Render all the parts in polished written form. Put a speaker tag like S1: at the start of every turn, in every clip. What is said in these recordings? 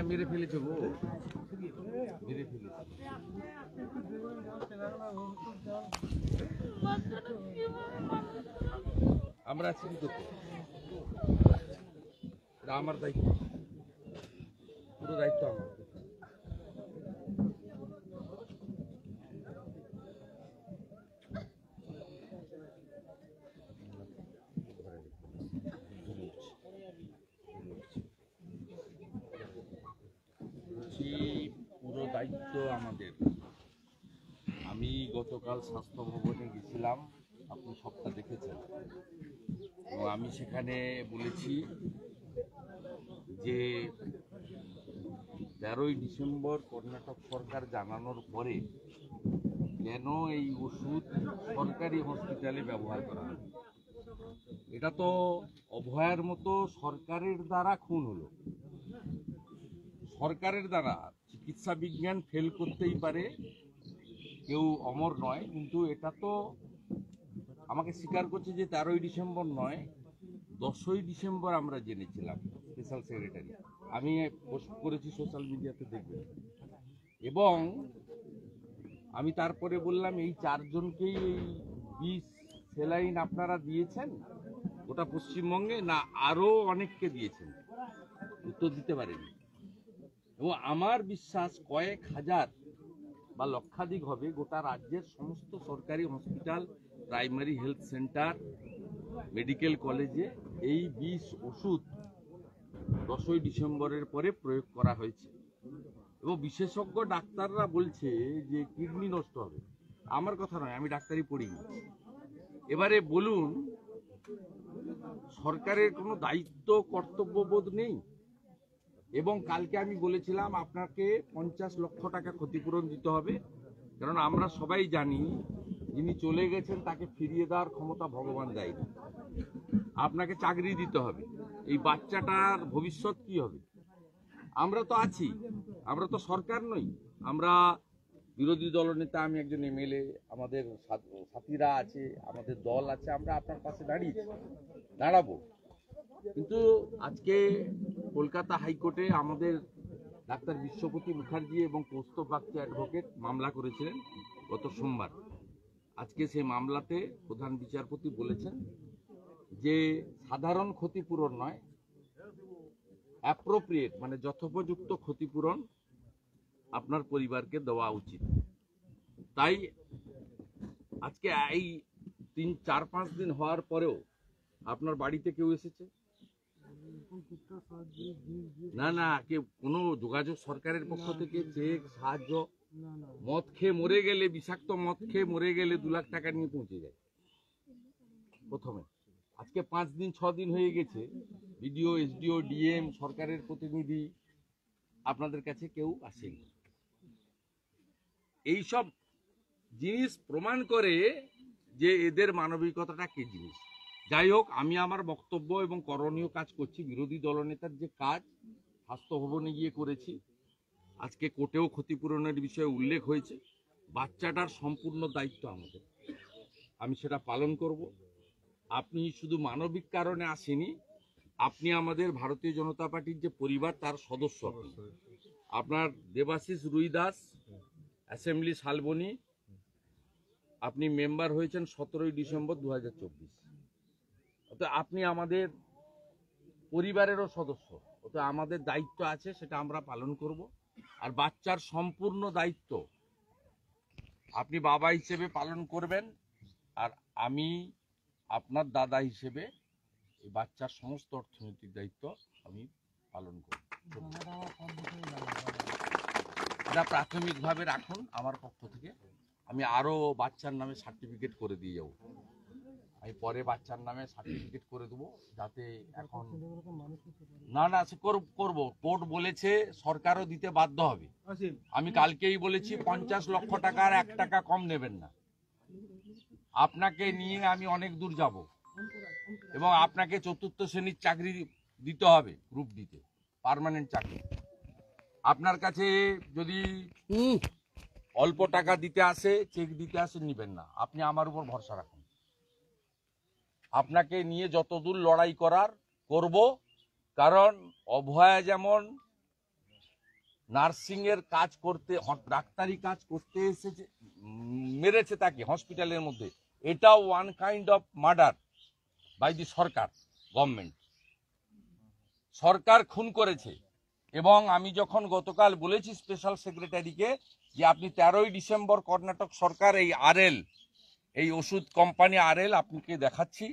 S1: মেরে ফেলেছে গো, মেরে ফেলেছে। আমরা আছি কি করতে, এটা আমার দায়িত্ব, পুরো দায়িত্ব আমার। পুরো দায়িত্ব আমাদের। আমি গতকাল স্বাস্থ্য ভবনে গেছিলাম, আপনি সবটা দেখেছেন, এবং আমি সেখানে বলেছি যে 13ই ডিসেম্বর কর্ণাটক সরকার জানানোর পরে কেন এই ওষুধ সরকারি হসপিটালে ব্যবহার করা হবে। এটা তো অভয়ার মতো সরকারের দ্বারা খুন হলো, সরকারের দ্বারা। চিকিৎসা বিজ্ঞান ফেল করতেই পারে, কেউ অমর নয়, কিন্তু এটা তো আমাকে স্বীকার করছে যে 13ই ডিসেম্বর নয়, 10ই ডিসেম্বর আমরা জেনেছিলাম। স্পেশাল সেক্রেটারি, আমি পোস্ট করেছি সোশ্যাল মিডিয়াতে, দেখবেন। এবং আমি তারপরে বললাম এই 4 জনকেই এই 20 স্যালাইন আপনারা দিয়েছেন গোটা পশ্চিমবঙ্গে, না আরও অনেককে দিয়েছেন? উত্তর দিতে পারেনি। এবং আমার বিশ্বাস কয়েক হাজার বা লক্ষাধিক হবে গোটা রাজ্যের সমস্ত সরকারি hospital, primary health centre, medical কলেজে এই 20 ওষুধ 10ই ডিসেম্বরের পরে প্রয়োগ করা হয়েছে। এবং বিশেষজ্ঞ ডাক্তাররা বলছে যে কিডনি নষ্ট হবে। আমার কথা নয়, আমি ডাক্তারি পড়িনি। এবারে বলুন, সরকারের কোনো দায়িত্ব কর্তব্যবোধ নেই? এবং কালকে আমি বলেছিলাম আপনাকে 50 লক্ষ টাকা ক্ষতিপূরণ দিতে হবে, কারণ আমরা সবাই জানি যিনি চলে গেছেন তাকে ফিরিয়ে দেওয়ার ক্ষমতা ভগবান দেয়নি। আপনাকে চাকরি দিতে হবে, এই বাচ্চাটার ভবিষ্যৎ কি হবে? আমরা তো আছি, আমরা তো সরকার নই, আমরা বিরোধী দলনেতা, আমি একজন এমএলএ, আমাদের সাথীরা আছে, আমাদের দল আছে, আমরা আপনার পাশে দাঁড়াবো। কিন্তু আজকে কলকাতা হাইকোর্টে আমাদের ডাক্তার বিশ্বপতি মুখার্জি এবং কৌস্তভ বাগচি অ্যাডভোকেট মামলা করেছিলেন গত সোমবার। আজকে সেই মামলাতে প্রধান বিচারপতি বলেছেন যে সাধারণ ক্ষতিপূরণ নয়, অ্যাপ্রোপ্রিয়েট মানে যথোপযুক্ত ক্ষতিপূরণ আপনার পরিবারকে দেওয়া উচিত। তাই আজকে এই 4-5 দিন হওয়ার পরেও আপনার বাড়িতে কেউ এসেছে? না, কেউ কোনো যোগাযোগ সরকারের পক্ষ থেকে চেক সাহায্য? মদ খেয়ে মরে গেলে, বিষাক্ত মদ খেয়ে মরে গেলে 2 লাখ টাকা নিয়ে পৌঁছে যায় প্রথমে। আজকে 5 দিন 6 দিন হয়ে গেছে, বিডিও, এসডিও, ডিএম, সরকারের প্রতিনিধি আপনাদের কাছে কেউ আসেনি। এইসব জিনিস প্রমাণ করে যে এদের মানবিকতাটা কি জিনিস। যাই হোক, আমি আমার বক্তব্য এবং করণীয় কাজ করছি। বিরোধী দলনেতার যে কাজ স্বাস্থ্য ভবনে গিয়ে করেছি, আজকে কোর্টেও ক্ষতিপূরণের বিষয়ে উল্লেখ হয়েছে। বাচ্চাটার সম্পূর্ণ দায়িত্ব আমাদের, আমি সেটা পালন করব। আপনি শুধু মানবিক কারণে আসেনি, আপনি আমাদের ভারতীয় জনতা পার্টির যে পরিবার তার সদস্য। আপনার দেবাশিস রুইদাস, অ্যাসেম্বলি শালবনী, আপনি মেম্বার হয়েছেন 17ই ডিসেম্বর 2024। অর্থাৎ আপনি আমাদের পরিবারেরও সদস্য, অর্থাৎ আমাদের দায়িত্ব আছে, সেটা আমরা পালন করব। আর বাচ্চার সম্পূর্ণ দায়িত্ব আপনি বাবা হিসেবে পালন করবেন, আর আমি আপনার দাদা হিসেবে এই বাচ্চার সমস্ত অর্থনৈতিক দায়িত্ব আমি পালন করব। এটা প্রাথমিকভাবে রাখুন আমার পক্ষ থেকে। আমি আরও বাচ্চার নামে সার্টিফিকেট করে দিয়ে যাব, আমি পরে বাচ্চার নামে সার্টিফিকেট করে দেবো, যাতে এখন না সে করবো। কোর্ট বলেছে সরকারও দিতে বাধ্য হবে। আমি কালকেই বলেছি 50 লক্ষ টাকার 1 টাকা কম নেবেন না। আপনাকে নিয়ে আমি অনেক দূর যাব, এবং আপনাকে 4র্থ শ্রেণীর চাকরি দিতে হবে, গ্রুপ ডিতে পার্মানেন্ট চাকরি। আপনার কাছে যদি অল্প টাকা দিতে আসে, চেক দিতে আসে, নিবেন না। আপনি আমার উপর ভরসা রাখুন, আপনাকে নিয়ে যতদূর লড়াই করার করব। কারণ অভয়া যেমন নার্সিং এর কাজ করতে, ডাক্তারি কাজ করতে এসেছে, মেরেছে তাকে হসপিটালের মধ্যে। এটা one kind of murder by the sarkar, government. সরকার খুন করেছে। এবং আমি যখন গতকাল বলেছি স্পেশাল সেক্রেটারিকে যে আপনি 13ই ডিসেম্বর কর্ণাটক সরকার এই আরএল, এই ওষুধ কোম্পানি আরএল আপনাকে দেখাচ্ছি,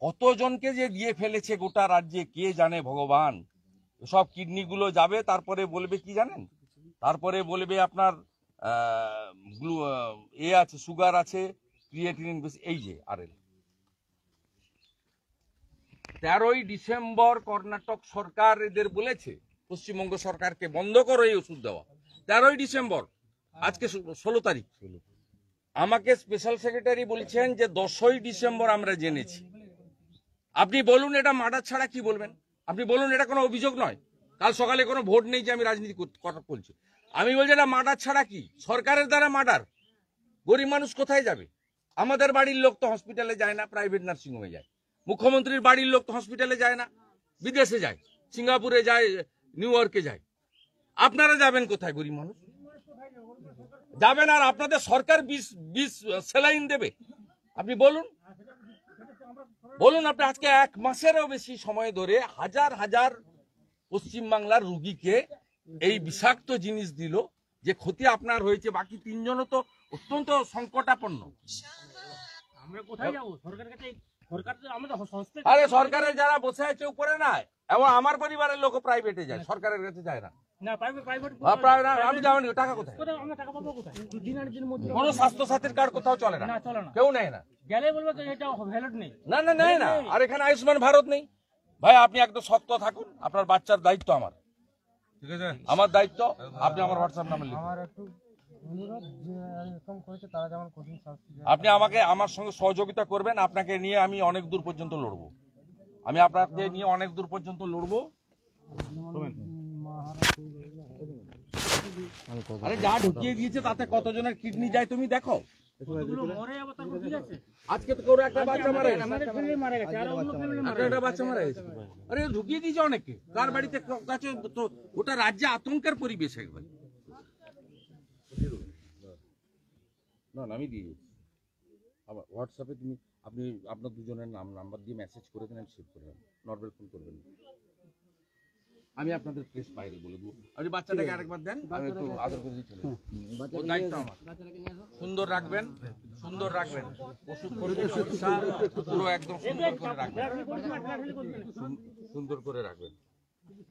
S1: কতজনকে যে দিয়ে ফেলেছে গোটা রাজ্যে কে জানে ভগবান। সব কিডনিগুলো যাবে, তারপরে বলবে কি জানেন, তারপরে বলবে আপনার আছে, সুগার আছে, ক্রিয়েটিনিন বেশি। এই যে আরএল 13ই ডিসেম্বর কর্ণাটক সরকার এদের বলেছে পশ্চিমবঙ্গ সরকারকে বন্ধ করো এই ওষুধ দেওয়া। 13ই ডিসেম্বর, আজকে 16 তারিখ। আমাকে স্পেশাল সেক্রেটারি বলছেন যে 10ই ডিসেম্বর আমরা জেনেছি। আপনি বলুন এটা মার্ডার ছাড়া কি বলবেন? আপনি বলুন এটা কোনো অভিযোগ নয়। কাল সকালে কোনো ভোট নেই যে আমি রাজনীতি কথা বলছি। আমি বলছি এটা মার্ডার ছাড়া কি? সরকারের দ্বারা মার্ডার। গরিব মানুষ কোথায় যাবে? আমাদের বাড়ির লোক তো হসপিটালে যায় না, প্রাইভেট নার্সিং হোমে যায়। মুখ্যমন্ত্রীর বাড়ির লোক তো হসপিটালে যায় না, বিদেশে যায়, সিঙ্গাপুরে যায়, নিউ ইয়র্কে যায়। আপনারা যাবেন কোথায়? গরিব মানুষ যাবেন, আর আপনাদের সরকার বিষ স্যালাইন দেবে? আপনি বলুন, আপনি আজকে 1 মাসেরও বেশি সময় ধরে হাজার হাজার পশ্চিমবাংলার রুগীকে এই বিষাক্ত জিনিস দিল, যে ক্ষতি আপনার হয়েছে। বাকি 3 জনও তো অত্যন্ত সংকটাপন্ন।
S2: আমরা কোথায় যাবো? সরকারের কাছে, সরকার তো আমাদের
S1: আরে সরকারের যারা বসে আছে উপরে না, এবং আমার পরিবারের লোক প্রাইভেটে যায়, সরকারের কাছে যায় না।
S2: না প্রাইভেট
S1: আমি যাবো না, টাকা কোথায়?
S2: আমরা টাকা পাবো কোথায়? দিনের দিন মধ্যে
S1: কোনো স্বাস্থ্য সাথীর কার্ড কোথাও চলে না,
S2: চলে না,
S1: কেউ নেয় না।
S2: গেলে বলবো তো এটা ভ্যালিড নেই।
S1: না না নেয় না। আর এখানে আয়ুষ্মান ভারত নেই। ভাই আপনি একদম শক্ত থাকুন, আপনার বাচ্চার দায়িত্ব আমার, ঠিক আছে? আমার দায়িত্ব। আপনি আমার হোয়াটসঅ্যাপ নাম্বার লিখুন। আপনি আমাকে, আমার সঙ্গে সহযোগিতা করবেন। আপনাকে নিয়ে আমি অনেক দূর পর্যন্ত লড়বো। আমি আপনাকে নিয়ে অনেক দূর পর্যন্ত লড়বো। আরে যা ঢুকিয়ে দিয়েছে তাতে কতজনের কিডনি যায় তুমি দেখো। আজকে তো কোনো একটা বাচ্চা মারা গেছে, একটা বাচ্চা মারা গেছে। আরে ঢুকিয়ে দিয়েছে অনেকে, কার বাড়িতে কাছে তো ওটা রাজ্যে আতঙ্কের পরিবেশ একবার। না আমি দিয়ে দিচ্ছি আবার হোয়াটসঅ্যাপে। আপনি আপনার দুজনের নাম্বার দিয়ে মেসেজ করে দেন, আমি সেভ করে দেন। নর্মাল ফোন করবেন। আমি আপনাদের প্রেস বাইরে বলে দেবো। আপনি বাচ্চাটাকে আরেকবার দেন, আমি একটু আদর করে দিচ্ছি। দায়িত্ব আমার। সুন্দর রাখবেন, সুন্দর রাখবেন। ওষুধ পুরো একদম সুন্দর করে রাখবেন, সুন্দর করে রাখবেন,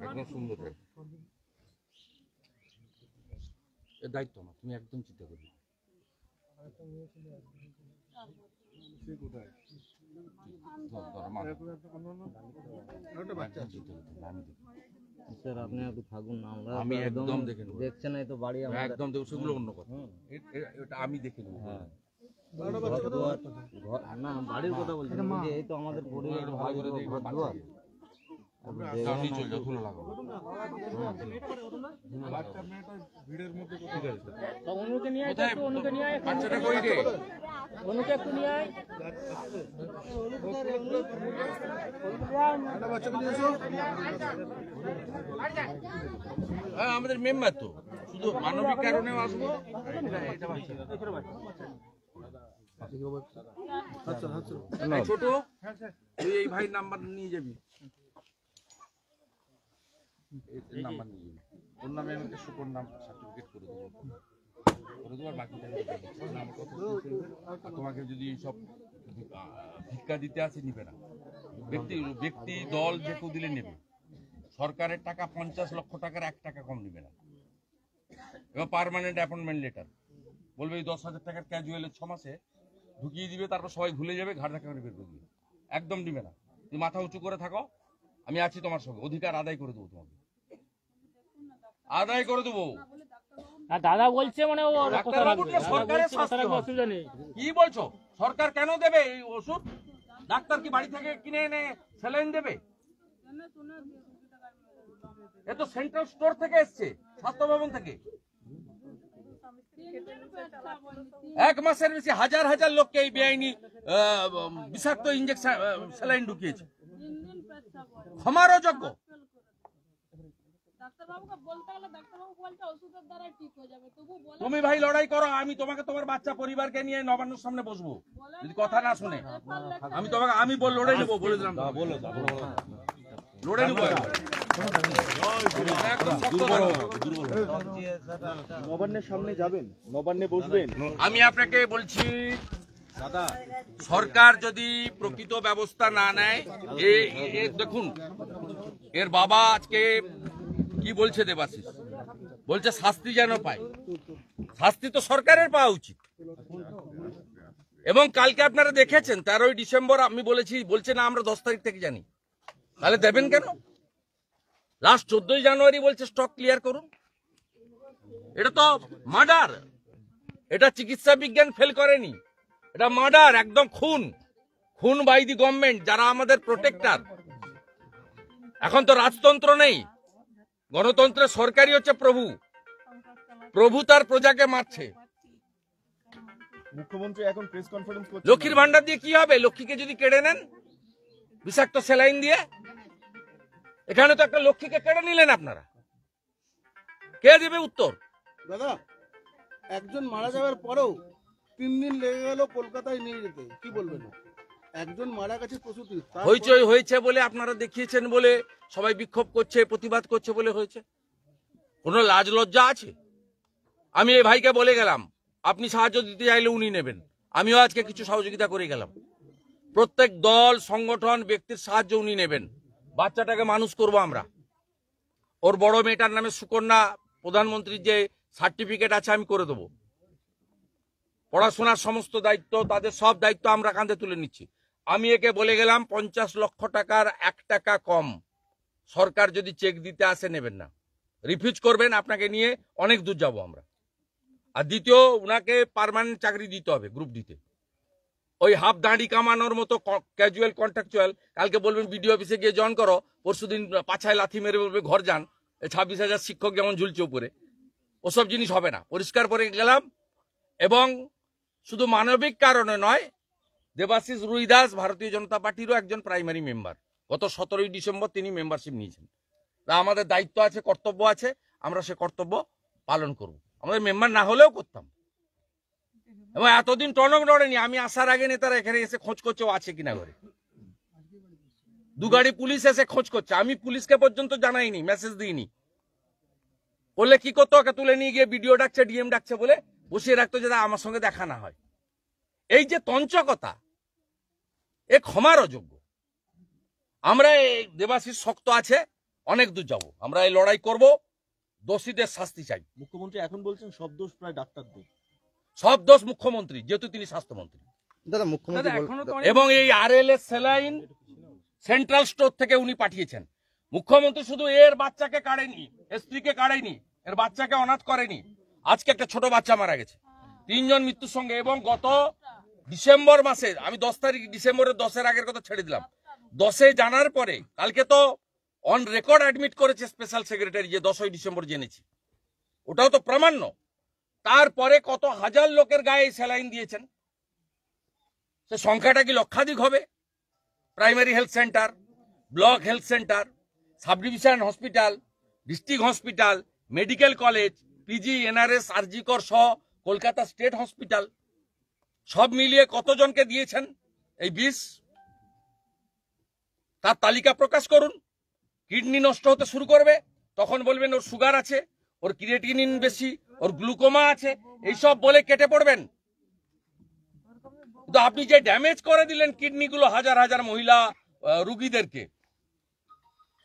S1: একদম সুন্দর রাখবেন। এর দায়িত্ব আমার, তুমি একদম চিন্তা করবে।
S3: স্যার আপনি একটু থাকুন না, আমরা
S1: আমি একদম দেখে নেব।
S3: দেখছেন এই তো বাড়ি
S1: একদম দেখো, সেগুলো অন্য কথা। এটা আমি দেখে নেব।
S3: হ্যাঁ না বাড়ির কথা বলছি, এই তো আমাদের পরিবার
S1: ভালো করে দেখবে। আপনি চলে যাও, ধুলো লাগাবো।
S2: অনুকে নিয়ে
S1: কোথায় বাচ্চাটা? কই রে?
S2: অনুকে একটু নিয়ে আয়।
S1: আমাদের মেম্বার তো, শুধু মানবিক কারণেও আসবো। ছোট তুই এই ভাই নাম্বার নিয়ে যাবি, নাম্বার নিয়ে যাবি। ওর নামে আমি একটা সুপর নাম সার্টিফিকেট করে দেবো, আর বাকিটা তোমাকে যদি সব ভিক্ষা দিতে আসে নিবে না। ব্যক্তি দল যে কেউ দিলে নেবে। সরকারের টাকা 50 লক্ষ টাকার 1 টাকা কম নিবে না। এবার পার্মানেন্ট অ্যাপয়েন্টমেন্ট লেটার বলবে এই 10,000 টাকার ক্যাজুয়ালে 6 মাসে ঢুকিয়ে দিবে, তারপর সবাই ভুলে যাবে, ঘাড় ধাক্কা করে বের করে দিবে। একদম দিবে না। তুমি মাথা উঁচু করে থাকো, আমি আছি তোমার সঙ্গে। অধিকার আদায় করে দেবো, তোমাকে আদায় করে দেবো।
S2: দাদা বলছে মানে ও
S1: অসুবিধা নেই। কি বলছো? সরকার কেন দেবে এই ওষুধ? ডাক্তার কি বাড়ি থেকে কিনে এনে স্যালাইন দেবে? এ তো সেন্ট্রাল স্টোর থেকে এসছে, স্বাস্থ্য ভবন থেকে। 1 মাসের বেশি হাজার হাজার লোককে এই বেআইনি বিষাক্ত ইঞ্জেকশন স্যালাইন ঢুকিয়েছে। ক্ষমার অযোগ্য।
S4: ডাক্তারবাবুকে বলতে গেলে ডাক্তারবাবু বলছে ওষুধের দ্বারা ঠিক হয়ে যাবে, তবু বলে
S1: তুমি ভাই লড়াই করো, আমি তোমাকে তোমার বাচ্চা পরিবারকে নিয়ে নবান্নর সামনে বসবো যদি কথা না শুনে। আমি তোমাকে লড়ে নেবো বলে দিলাম, লড়ে নেবো একদম শক্ত করো।
S5: নবান্নের সামনে যাবেন, নবান্নে বসবেন।
S1: আমি আপনাকে বলছি, সরকার যদি প্রকৃত ব্যবস্থা না নেয়, দেখুন এর বাবা আজকে কি বলছে দেবাশিস, বলছে শাস্তি যেন পায়। শাস্তি তো সরকারের পাওয়া উচিত। এবং কালকে আপনারা দেখেছেন 13ই ডিসেম্বর আমি বলছে না আমরা 10 তারিখ থেকে জানি, তাহলে দেবেন কেন? লাস্ট 14ই জানুয়ারি বলছে স্টক ক্লিয়ার করুন। এটা তো মার্ডার, এটা চিকিৎসা বিজ্ঞান ফেল করেনি, এটা মার্ডার, একদম খুন বাই দি গভর্নমেন্ট, যারা আমাদের প্রোটেক্টর। এখন তো রাজতন্ত্র নেই, গণতন্ত্রের সরকারই হচ্ছে প্রভু তার প্রজাকে মারছে।
S5: মুখ্যমন্ত্রী এখন প্রেস কনফারেন্স করছেন।
S1: লক্ষ্মীর ভান্ডার দিয়ে কি হবে? লক্ষ্মীকে যদি কেড়ে নেন বিষাক্ত স্যালাইন দিয়ে, এখানে তো একটা লক্ষ্মীকে কেড়ে নিলেন আপনারা, কে দেবে উত্তর?
S6: দাদা, একজন মারা যাওয়ার পরেও 3 দিন লেগে গেল কলকাতায় নিয়ে যেতে, কি বলবেন? একজন মারা গেছে প্রসূতি,
S1: হইচই হয়েছে বলে আপনারা দেখিয়েছেন বলে সবাই বিক্ষোভ করছে, প্রতিবাদ করছে বলে হয়েছে? কোনো লাজ লজ্জা আছে? আমি এই ভাইকে বলে গেলাম আপনি সাহায্য দিতে চাইলে উনি নেবেন, আমিও আজকে কিছু সহযোগিতা করে গেলাম। প্রত্যেক দল, সংগঠন, ব্যক্তির সাহায্য উনি নেবেন। বাচ্চাটাকে মানুষ করব আমরা। ওর বড় মেয়েটার নামে সুকন্যা প্রধানমন্ত্রীর যে সার্টিফিকেট আছে আমি করে দেবো। পড়াশোনার সমস্ত দায়িত্ব, তাদের সব দায়িত্ব আমরা কাঁধে তুলে নিচ্ছি। আমি একে বলে গেলাম 50 লক্ষ টাকার 1 টাকা কম সরকার যদি চেক দিতে আসে নেবেন না, রিফিউজ করবেন, আপনাকে নিয়ে অনেক দূর যাব আমরা। আর দ্বিতীয়, উনাকে পার্মানেন্ট চাকরি দিতে হবে গ্রুপ ডিতে। ওই হাফ দাঁড়ি কামানোর মতো ক্যাজুয়াল কন্ট্রাকচুয়াল, কালকে বলবেন বিডিও অফিসে গিয়ে জয়েন করো, পরশুদিন পাছায় লাথি মেরে বলবে ঘর যান, 26,000 শিক্ষক যেমন ঝুলছে উপরে, ওসব জিনিস হবে না। পরিষ্কার করে গেলাম। এবং শুধু মানবিক কারণে নয়, দেবাশিস রুইদাস ভারতীয় জনতা পার্টিরও একজন প্রাইমারি মেম্বার, গত 17ই ডিসেম্বর তিনি মেম্বারশিপ নিয়েছেন। তা আমাদের দায়িত্ব আছে, কর্তব্য আছে, আমরা সে কর্তব্য পালন করব। আমাদের মেম্বার না হলেও করতাম। এবং এতদিন টনক নড়েনি, আমি আসার আগে নেতারা এখানে এসে খোঁজ করছে ও আছে কিনা ঘরে। 2 গাড়ি পুলিশ এসে খোঁজ করছে, আমি পুলিশকে পর্যন্ত জানাইনি, মেসেজ দিইনি। বললে কি করতো, ওকে তুলে নিয়ে গিয়ে বিডিও ডাকছে, ডিএম ডাকছে বলে বসিয়ে রাখতো যাতে আমার সঙ্গে দেখা না হয়। এই যে তঞ্চকতা, এ ক্ষমার অযোগ্য। আমরা এই দেবাশিস শক্ত আছে, অনেক দূর যাব, আমরা এই লড়াই করব, দোষীদের শাস্তি চাই।
S5: মুখ্যমন্ত্রী এখন বলছেন সব দোষ প্রায় ডাক্তারদের।
S1: সব দোষ মুখ্যমন্ত্রী, যেহেতু তিনি স্বাস্থ্যমন্ত্রী।
S3: দাদা মুখ্যমন্ত্রী
S1: এবং এই RLS স্যালাইন সেন্ট্রাল স্টোর থেকে উনি পাঠিয়েছেন। মুখ্যমন্ত্রী শুধু এর বাচ্চাকে কাড়েনি, এর স্ত্রীকে কাড়েনি, এর বাচ্চাকে অনাথ করেনি। আজকে একটা ছোট বাচ্চা মারা গেছে, 3 জন মৃত্যুর সঙ্গে। এবং গত ডিসেম্বর মাসে, আমি 10 তারিখ ডিসেম্বরের 10-এর আগের কথা ছেড়ে দিলাম, 10-এ জানার পরে কালকে তো অন রেকর্ড অ্যাডমিট করেছে স্পেশাল সেক্রেটারি যে 10ই ডিসেম্বর জেনেছি, ওটাও তো প্রামাণ্য। তারপরে কত হাজার লোকের গায়ে স্যালাইন দিয়েছেন, সে সংখ্যাটা কি লক্ষাধিক হবে? Primary health centre, block health centre, sub division hospital, district hospital, medical college, PG, NRS, RG কর সহ কলকাতা স্টেট হসপিটাল, সব মিলিয়ে কতজনকে দিয়েছেন এই বিষ? তার তালিকা প্রকাশ করুন। কিডনি নষ্ট হতে শুরু করবে, তখন বলবেন ওর সুগার আছে, ওর ক্রিয়েটিনিন বেশি, ওর গ্লুকোমা আছে, এইসব বলে কেটে পড়বেন। কিন্তু আপনি যে ড্যামেজ করে দিলেন কিডনিগুলো হাজার হাজার মহিলা রুগীদেরকে,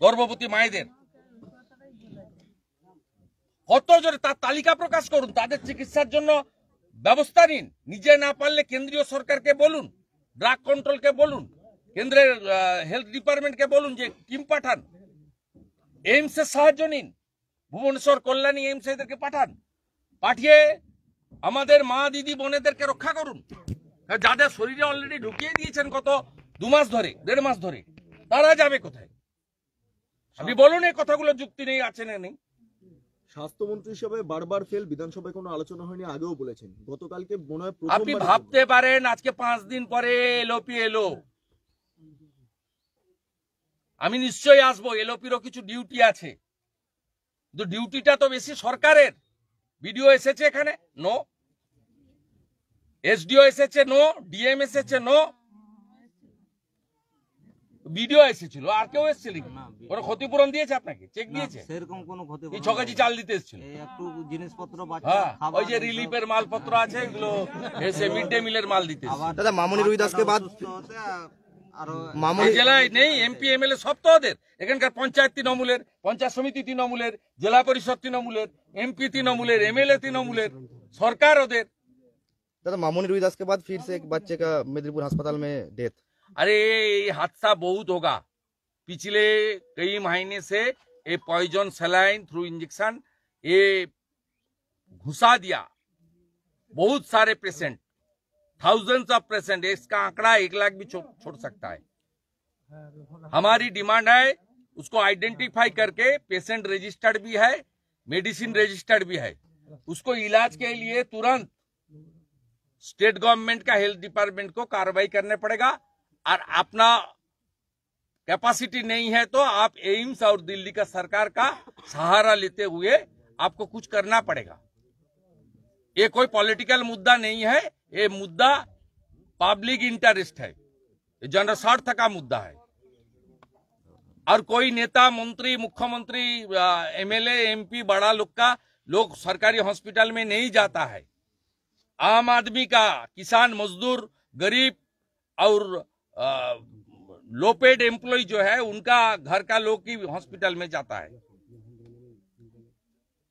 S1: গর্ভবতী মায়েদের, কত জোরে তার তালিকা প্রকাশ করুন, তাদের চিকিৎসার জন্য ব্যবস্থা নিন। নিজে না পারলে কেন্দ্রীয় সরকারকে বলুন, ড্রাগ কন্ট্রোলকে বলুন, কেন্দ্রের হেলথ ডিপার্টমেন্টকে বলুন যে টিম পাঠান, এইমসের সাহায্য নিন, ভুবনেশ্বর কল্যাণী এইমস এদেরকে পাঠান, পাঠিয়ে আমাদের মা দিদি বোনেদেরকে রক্ষা করুন। যাদের শরীরে অলরেডি ঢুকিয়ে দিয়েছেন গত 2 মাস ধরে, 1.5 মাস ধরে, তারা যাবে কোথায়? আপনি বলুন এই কথাগুলো যুক্তি নেই, আছে না নেই?
S5: স্বাস্থ্যমন্ত্রী হিসেবে বারবার ফেল, বিধানসভায় কোনো আলোচনা হয়নি, আগেও বলেছেন। গতকালকে মনে হয়
S1: আপনি ভাবতে পারেন আজকে 5 দিন পরে এলওপি এলো, আমি নিশ্চয়ই আসবো, এলওপিরও কিছু ডিউটি আছে। কিন্তু ডিউটিটা তো বেশি সরকারের। বিডিও এসেছে এখানে, নো। এসডিও এসেছে, নো। ডিএম এসেছে, নো। বিডিও এসেছিল, আর কেউ এসেছিল কি? ওরা ক্ষতিপূরণ দিয়েছে আপনাকে? চেক
S3: না,
S1: দিয়েছে?
S3: সেরকম কোনো ক্ষতি
S1: এই 6 কেজি চাল দিতে এসেছিল।
S3: এই একটু জিনিসপত্র বাচ্চা
S1: হ্যাঁ,
S3: খাবার
S1: ওই যে রিলিফের মালপত্র আছে এগুলো এসে মিড ডে মিলের মাল দিতে এসেছিল।
S3: আবার
S7: দাদা মামনি রুইদাসকে বাদ
S3: সুস্থ হতে আরো
S1: এই জেলায় নেই এমপি এমএলএ, সব তো ওদের। এখানকার পঞ্চায়েত তৃণমূলের, পঞ্চায়েত সমিতি তৃণমূলের, জেলা পরিষদ তৃণমূলের, এমপি তৃণমূলের, এমএলএ তৃণমূলের, সরকার ওদের।
S7: दादा मामूनी रुईदास के बाद फिर से एक बच्चे का मेदिनीपुर अस्पताल में डेथ।
S1: अरे ये हादसा बहुत होगा। पिछले कई महीने से ये पॉइजन सलाइन थ्रू इंजेक्शन ये घुसा दिया बहुत सारे पेशेंट, थाउजेंड्स ऑफ पेशेंट। इसका आंकड़ा 1 लाख भी छोड़ सकता है। हमारी डिमांड है उसको आइडेंटिफाई करके, पेशेंट रजिस्टर्ड भी है, मेडिसिन रजिस्टर्ड भी है, उसको इलाज के लिए तुरंत स्टेट गवर्नमेंट का हेल्थ डिपार्टमेंट को कार्रवाई करने पड़ेगा। और अपना कैपेसिटी नहीं है तो आप एम्स और दिल्ली का सरकार का सहारा लेते हुए आपको कुछ करना पड़ेगा। ये कोई पॉलिटिकल मुद्दा नहीं है, ये मुद्दा पब्लिक इंटरेस्ट है, ये जनस्वार्थ का मुद्दा है। और कोई नेता, मंत्री, मुख्यमंत्री, एमएलए, एमपी, बड़ा लोग सरकारी हॉस्पिटल में नहीं जाता है। आम आदमी का, किसान, मजदूर, गरीब और लो पेड एम्प्लॉय जो है उनका घर का लोग ही हॉस्पिटल में जाता है।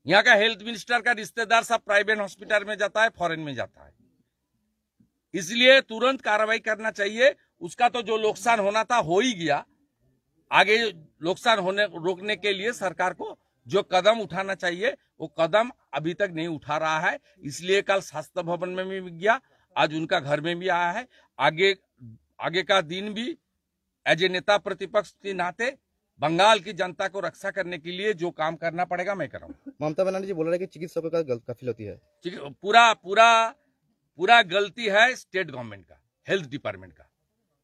S1: यहाँ का हेल्थ मिनिस्टर का रिश्तेदार सब प्राइवेट हॉस्पिटल में जाता है, फॉरेन में जाता है। इसलिए तुरंत कार्रवाई करना चाहिए। उसका तो जो नुकसान होना था हो ही गया। आगे नुकसान होने रोकने के लिए सरकार को जो कदम उठाना चाहिए वो कदम अभी तक नहीं उठा रहा है। इसलिए कल स्वास्थ्य भवन में भी गया, आज उनका घर में भी आया है। आगे का दिन भी एज ए नेता प्रतिपक्ष के नाते बंगाल की जनता को रक्षा करने के लिए जो काम करना पड़ेगा मैं कराऊंगा।
S7: ममता बनर्जी जी बोल रहे हैं कि चिकित्सकों का गाफिलती है।
S1: पूरा गलती है स्टेट गवर्नमेंट का, हेल्थ डिपार्टमेंट का।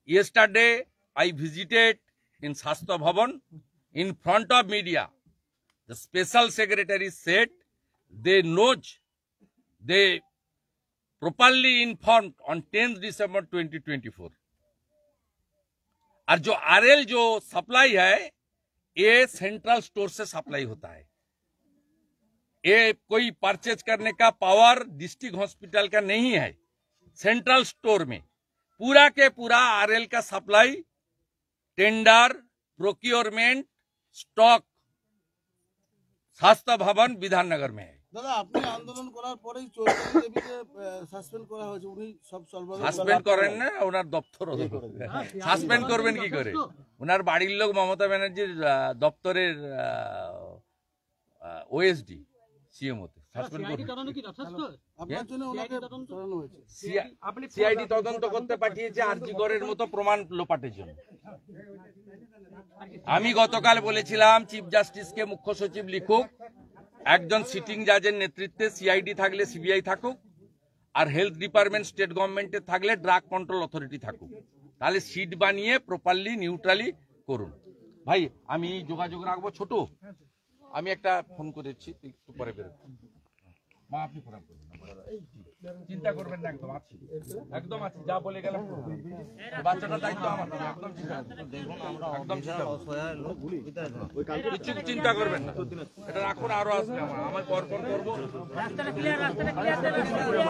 S1: Yesterday I visited in Shastha Bhavan in front of media. The special secretary said they properly informed on 10th December 2024. और जो आरएल जो सप्लाई है ये सेंट्रल स्टोर से सप्लाई होता है। ये कोई परचेज करने का पावर डिस्ट्रिक्ट हॉस्पिटल का नहीं है। सेंट्रल स्टोर में पूरा के पूरा आरएल का सप्लाई, टेंडर, प्रोक्योरमेंट, स्टॉक स्वास्थ्य भवन विधाननगर में है।
S6: দাদা আপনি আন্দোলন করার পরেই চৈতালি দেবীকে সাসপেন্ড করা হয়েছে, উনি সব সর্বদা
S1: সাসপেন্ড করেন না, ওনার দপ্তর সাসপেন্ড করবেন কি করে? ওনার বাড়ির লোক মমতা ব্যানার্জির দপ্তরের ওএসডি সিএমওতে সাসপেন্ড করবেন।
S6: আপনার জন্য ওনাকে সরানো হয়েছে।
S1: সিআইডি তদন্ত করতে পাঠিয়েছে আরজি করের মতো প্রমাণ লোপাটের জন্য। আমি গতকাল বলেছিলাম চিফ জাস্টিসকে মুখ্য সচিব লিখুক, একজন সিটিং জাজের নেতৃত্বে সিআইডি থাকলে সিবিআই থাকুক, আর হেলথ ডিপার্টমেন্ট স্টেট গভর্নমেন্টে থাকলে ড্রাগ কন্ট্রোল অথরিটি থাকুক। তাহলে সিট বানিয়ে প্রপারলি নিউট্রালি করুন। ভাই আমি যোগাযোগ রাখবো। ছোট আমি একটা ফোন করেছি, একটু পরে বেরোবো। মা আপনি ফোন করবেন, চিন্তা করবেন না, একদম আছি, একদম আছি, যা বলে গেলাম। বাচ্চাটার দায়িত্ব আমার, একদম চিন্তা করবেন না।
S3: দেখুন আমরা
S1: একদম চিন্তা করবেন না।
S3: অসহায় লোক
S1: কিছু চিন্তা করবেন না, এটা রাখুন, আরো আসবে আমার পর করবো।
S2: রাস্তাটা ক্লিয়ার, রাস্তাটা ক্লিয়ার, রাস্তাটা ক্লিয়ার।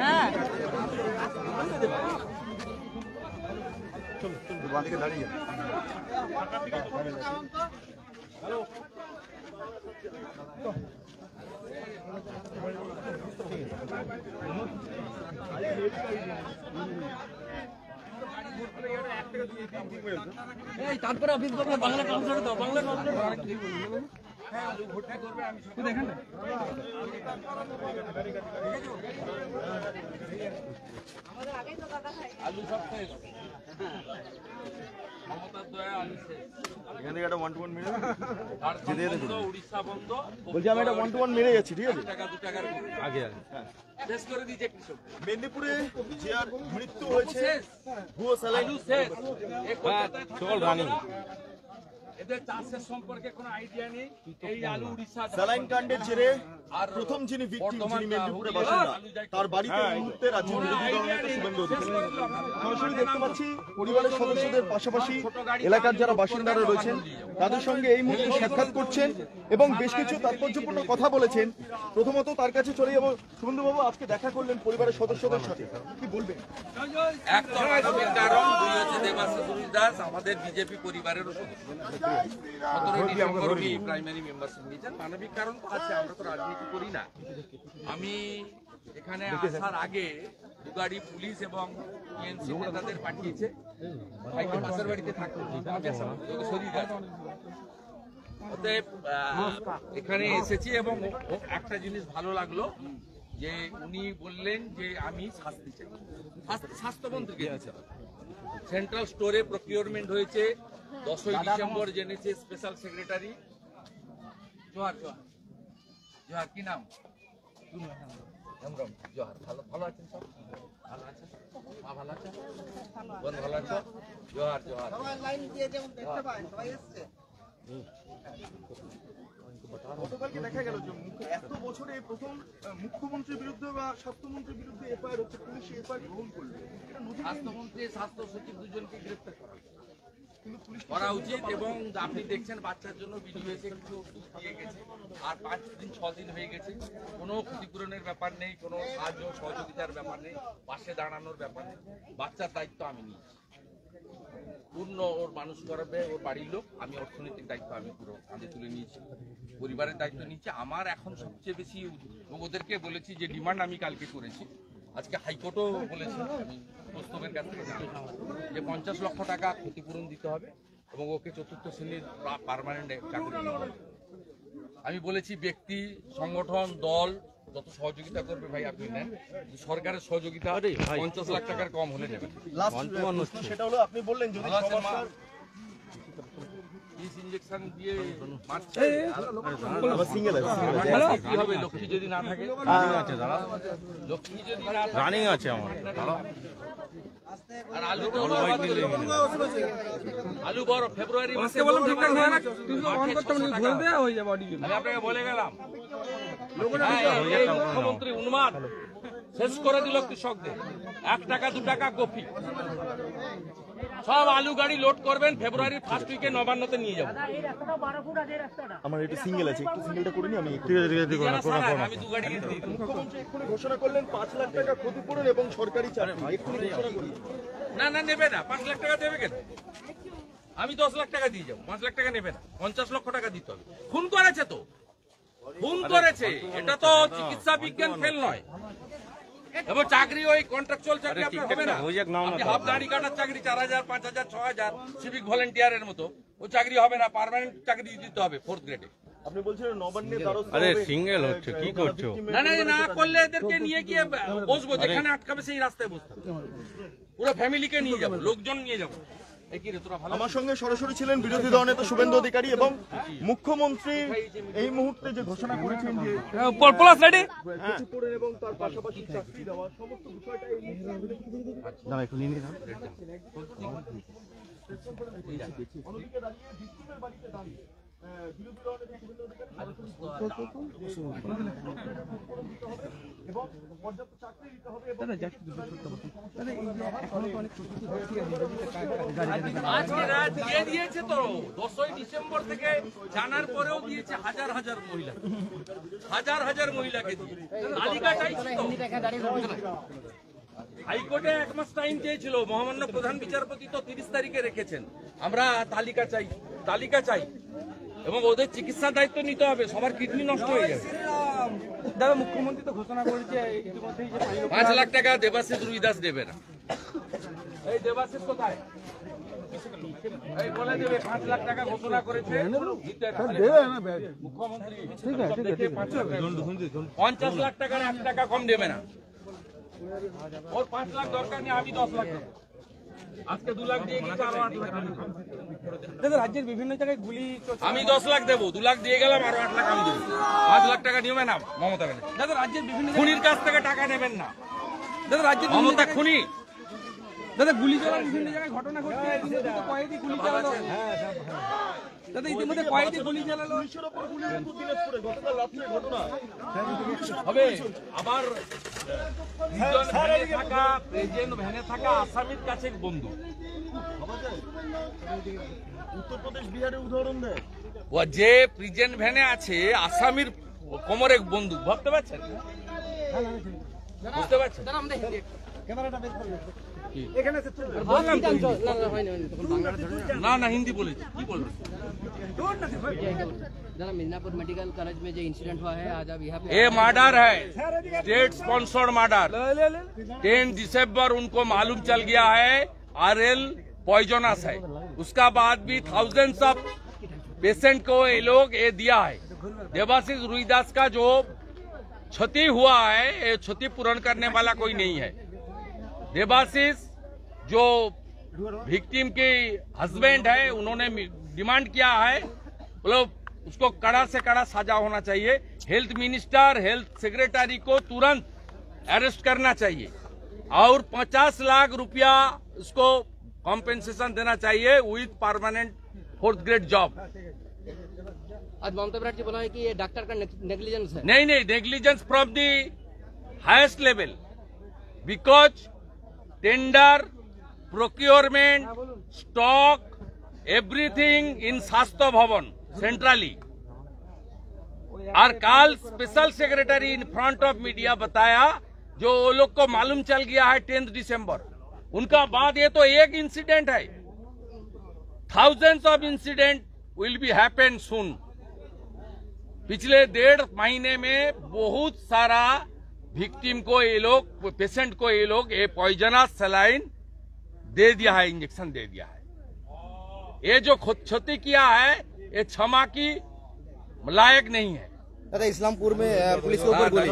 S2: হ্যাঁ তারপরে অফিস করবে বাংলা ট্রান্সলেট দাও, বাংলা ট্রান্সলেট দেখেন না।
S1: আলু সব শেষ, মমতার দয়া আলু শেষ।
S5: এখানে একটা 1-to-1 মেরে
S1: ঝাড়খণ্ড বন্ধ, উড়িষ্যা বন্ধ,
S5: বলছি আমি একটা 1-to-1 মেরে যাচ্ছি, ঠিক আছে?
S1: 1 টাকা 2 টাকার আগে শেষ করে দিয়েছে কৃষক।
S5: মেদিনীপুরে যার মৃত্যু হয়েছে
S1: শেষ,
S5: ভুয়ো স্যালাইন
S1: আলু শেষ, এক কলকাতায় থাকা লোক এদের চাষের সম্পর্কে কোনো আইডিয়া নেই। এই আলু উড়িষ্যা
S5: স্যালাইন কাণ্ডের জেরে
S1: আর
S5: প্রথম যিনি ভিকটিম,
S1: বর্তমান
S5: যিনি মেদিনীপুরে
S1: হুগলি
S5: বাসিন্দা,
S1: আলু যাই-
S5: তার বাড়িতে এই মুহূর্তে রাজ্যের বিরোধী দলনেতা শুভেন্দু অধিকারী। সরাসরি দেখতে পাচ্ছি পরিবারের সদস্যদের পাশাপাশি এলাকার যারা বাসিন্দারা রয়েছেন তাদের সঙ্গে এই মুহূর্তে সাক্ষাৎ করছেন এবং বেশ কিছু তাৎপর্যপূর্ণ কথা বলেছেন। প্রথমত তার কাছে চলে যাবো। শুভেন্দুবাবু, আজকে দেখা করলেন পরিবারের সদস্যদের সাথে, কি বলবেন?
S1: এক তো মানবিক কারণ, দুই হচ্ছে দেবাশিস দাস আমাদের বিজেপি পরিবারেরও সদস্য। 17 ডিসেম্বর উনি প্রাইমারি মেম্বারশিপ নিয়েছেন। মানবিক কারণ তো আছে, আমরা তো রাজনীতি করি না। আমি এখানে আসার আগে দুগাড়ি পুলিশ এবং টিএমসি নেতাদের পাঠিয়েছে। ভাইকে পাশের বাড়িতে থাকতো, আমি আসাম শরীর আছে। অতএব এখানে এসেছি এবং একটা জিনিস ভালো লাগলো যে উনি বললেন যে আমি শাস্তি চাই। স্বাস্থ্যমন্ত্রীকে দিতে হবে। সেন্ট্রাল স্টোরে প্রকিউরমেন্ট হয়েছে 10ই ডিসেম্বর জেনেছে স্পেশাল সেক্রেটারি। জোহার জোহার জোহার, কি নাম? হেমব্রম। জোহার। ভালো ভালো আছেন সব? ভালো আছেন? মা ভালো আছে? বোন ভালো আছে? জোহার জোহার।
S5: গতকালকে দেখা গেল যে এত বছরে প্রথম মুখ্যমন্ত্রীর বিরুদ্ধে বা স্বাস্থ্যমন্ত্রীর বিরুদ্ধে এফআইআর হচ্ছে, পুলিশ এফআইআর গ্রহণ করলো। এটা নতুন
S1: স্বাস্থ্যমন্ত্রী স্বাস্থ্য সচিব দুজনকে গ্রেফতার করা উচিত। এবং আপনি দেখছেন বাচ্চার জন্য ভিডিও এসে কিছু ওষুধ দিয়ে গেছে, আর 5 দিন 6 দিন হয়ে গেছে, কোনো ক্ষতিপূরণের ব্যাপার নেই, কোনো সাহায্য সহযোগিতার ব্যাপার নেই, পাশে দাঁড়ানোর ব্যাপার নেই। বাচ্চার দায়িত্ব আমি নিয়েছি পূর্ণ, ওর মানুষ করাবে ওর বাড়ির লোক, আমি অর্থনৈতিক দায়িত্ব আমি পুরো কাঁধে তুলে নিয়েছি, পরিবারের দায়িত্ব নিচ্ছি। আমার এখন সবচেয়ে বেশি ওদেরকে বলেছি যে ডিমান্ড আমি কালকে করেছি, আজকে হাইকোর্টও বলেছে, আমি প্রস্তাবের কাছ থেকে জানলাম যে 50 লক্ষ টাকা ক্ষতিপূরণ দিতে হবে এবং ওকে 4র্থ শ্রেণীর পার্মানেন্ট চাকরি দিতে হবে। আমি বলেছি ব্যক্তি, সংগঠন, দল যত সহযোগিতা করবে ভাই আপনি নেন, সরকারের সহযোগিতা 50 লাখ টাকার কম হলে নেবেন।
S5: লাস্ট সেটা হলো, আপনি বললেন যদি
S1: ভালো আছেন মা?
S5: সমস্যার
S1: ইনজেকশন দিয়ে মারছে,
S5: সিঙ্গেল আছে,
S1: কি হবে লক্ষ্মী যদি না থাকে? লক্ষ্মী যদি না থাকে
S8: রানিং আছে আমার।
S1: আর আলু তো আলু বড় ফেব্রুয়ারি মাসে আমি আপনাকে বলে গেলাম, এই মুখ্যমন্ত্রী উন্মাদ শেষ করে দিল কৃষকদের। 1 টাকা 2 টাকা কপি সব আলু গাড়ি লোড করবেন, ফেব্রুয়ারির ফার্স্ট উইকে নবান্নতে নিয়ে যাবো।
S5: আমার এটা সিঙ্গেল আছে, একটু সিঙ্গেলটা করে নি আমি।
S1: আমি 2 গাড়ি দিয়ে দিই।
S5: মুখ্যমন্ত্রী এক্ষুনি ঘোষণা করলেন 5 লাখ টাকা ক্ষতিপূরণ এবং সরকারি চাকরি, এক্ষুনি ঘোষণা করলেন।
S1: না না নেবে না, 5 লাখ টাকা দেবে কেন? আমি 10 লাখ টাকা দিয়ে যাবো, 5 লাখ টাকা নেবে না, 50 লক্ষ টাকা দিতে হবে। খুন করেছে তো, খুন করেছে, এটা তো চিকিৎসা বিজ্ঞান ফেল নয়। এবং চাকরি ওই কন্ট্রাকচুয়াল চাকরি আপনার হবে না, আপনি হাফ দাড়ি কাটার চাকরি 4000 5000 6000 সিভিক ভলেন্টিয়ারের মতো ও চাকরি হবে না, পার্মানেন্ট চাকরি দিতে হবে 4th গ্রেডে।
S5: আপনি বলছিলেন নবান্নের দ্বারস্থ
S8: আরে
S5: হবে।
S8: সিঙ্গেল হচ্ছে, কি করছো?
S1: না না না করলে এদেরকে নিয়ে গিয়ে বসবো, যেখানে আটকাবে সেই রাস্তায় বসতে হবে। পুরো ফ্যামিলিকে নিয়ে যাবো, লোকজন নিয়ে যাবো।
S5: আমার সঙ্গে সরাসরি ছিলেন বিরোধী দলনেতা শুভেন্দু অধিকারী এবং মুখ্যমন্ত্রী এই মুহূর্তে যে ঘোষণা করেছেন যে ক্ষতিপূরণ এবং তার পাশাপাশি চাকরি দেওয়া সমস্ত বিষয়টা এই মুহূর্তে অন্যদিকে দাঁড়িয়ে ভিক্টিমের বাড়িতে দাঁড়িয়ে বিরোধী দলনেতা শুভেন্দু অধিকারী এবং পর্যাপ্ত চাকরি দিতে হবে এবং
S1: আজকে রাত দিয়ে দিয়েছে তো, 10ই ডিসেম্বর থেকে জানার পরেও দিয়েছে হাজার হাজার মহিলা, হাজার হাজার মহিলাকে দিয়ে তালিকা চাইছে তো। হাইকোর্টে 1 মাস টাইম চেয়েছিল, মহামান্য প্রধান বিচারপতি তো 30 তারিখে রেখেছেন। আমরা তালিকা চাই, তালিকা চাই এবং ওদের চিকিৎসার দায়িত্ব নিতে হবে, সবার কিডনি নষ্ট হয়ে যাবে।
S2: দাদা মুখ্যমন্ত্রী তো ঘোষণা করেছে ইতিমধ্যেই যে
S1: 5 লাখ টাকা দেবাশিস রুইদাস দেবে না। এই দেবাশিস কোথায়? এই বলে দেবে 5 লাখ টাকা ঘোষণা করেছে, দিতে না। মুখ্যমন্ত্রী ঠিক আছে, 50 লাখ টাকার 1 টাকা কম দেবে না। ওর 5 লাখ দরকার নেই, আমি 10 লাখ দেবো। আজকে 2 লাখ দিয়ে গেছে, আরো 8 লাখ
S2: দাদা রাজ্যের বিভিন্ন জায়গায় গুলি চলছে।
S1: আমি 10 লাখ দেবো, 2 লাখ দিয়ে গেলাম, আরো 8 লাখ আমি দেবো। 5 লাখ টাকা নিবে না মমতা ব্যানার্জি।
S2: দাদা রাজ্যের বিভিন্ন
S1: খুনির কাছ থেকে টাকা নেবেন না,
S2: দাদা রাজ্যের
S1: মমতা খুনি।
S2: দাদা গুলি চলার বিভিন্ন জায়গায় ঘটনা ঘটছে, কয়েকই গুলি চালানো।
S1: দাদা ইতিমধ্যে কয়েকটি গুলি চালালো
S5: পুলিশের ওপর গুলি দিনাজপুরে গতকাল রাত্রে ঘটনা।
S1: হবে আবার প্রেজেন্ট ভ্যানে থাকা আসামির কাছে বন্ধু
S5: উত্তরপ্রদেশ বিহারে উদাহরণ দেয়।
S1: ও যে প্রেজেন্ট ভ্যানে আছে আসামির কোমরে বন্দুক, ভাবতে পারছেন? বুঝতে পারছেন? বললাম তো। না না হিন্দি বলেছি, কি বলবেন?
S8: जरा मिदनापुर मेडिकल कॉलेज में जो इंसिडेंट हुआ है आज अब यहाँ पे
S1: ये मर्डर है, स्टेट स्पॉन्सर्ड मर्डर। 10 दिसंबर उनको मालूम चल गया है आरएल पॉइजनस है, उसका बाद भी थाउजेंड्स ऑफ पेशेंट को ये लोग ये दिया है। देवाशीष रुईदास का जो क्षति हुआ है ये क्षति पूर्ण करने वाला कोई नहीं है। देवाशीष जो विक्टिम के हस्बैंड है उन्होंने डिमांड किया है, मतलब उसको कड़ा से कड़ा सजा होना चाहिए। हेल्थ मिनिस्टर, हेल्थ सेक्रेटरी को तुरंत अरेस्ट करना चाहिए और 50 लाख रुपया उसको कॉम्पेंसेशन देना चाहिए with permanent 4th grade job.
S8: आज ममता बनर्जी बोला है कि ये डॉक्टर का नेग्लिजेंस है।
S1: नहीं नहीं, negligence from the highest level, because tender, procurement, stock, everything in स्वास्थ्य भवन सेंट्रली। और कल special secretary in front of media बताया जो वो लोग को मालूम चल गया है 10 दिसंबर, उनका बाद ये तो एक इंसिडेंट है, thousands of incident will be happen soon. पिछले 1.5 महीने में बहुत सारा विक्टिम को ये लोग, पेशेंट को ये लोग ये पॉइजनस सलाइन दे दिया है, इंजेक्शन दे दिया है। ये जो क्षति किया है ये क्षमा की लायक नहीं है।
S7: दादा इस्लामपुर में पुलिस के ऊपर गोली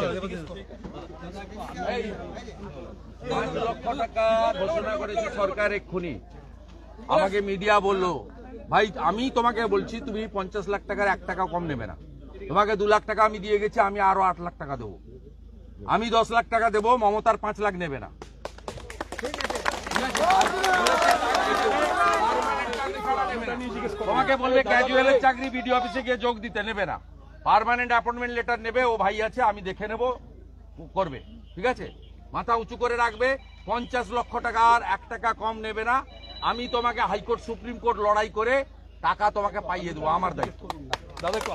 S1: 5 লক্ষ টাকা ঘোষণা করেছে সরকার এক্ষুনি। আমাকে মিডিয়া বললো ভাই আমি তোমাকে বলছি তুমি 50 লাখ টাকার 1 টাকা কম নেবে না, তোমাকে 2 লাখ টাকা আমি দিয়ে গেছি, আমি আরো 8 লাখ টাকা দেবো, আমি 10 লাখ টাকা দেবো, মমতার 5 লাখ নেবে না। তোমাকে বললে ক্যাজুয়ালের চাকরি বিডিও অফিসে গিয়ে যোগ দিতে নেবে না, পার্মানেন্ট অ্যাপয়েন্টমেন্ট লেটার নেবে, ও ভাই আছে আমি দেখে নেব, করবে, ঠিক আছে? মাথা উঁচু করে রাখবে, 50 লক্ষ টাকা আর 1 টাকা কম নেবে না। আমি তোমাকে হাইকোর্ট সুপ্রিম কোর্ট লড়াই করে টাকা তোমাকে পাইয়ে দেবো, আমার দায়িত্ব। দাদা একটু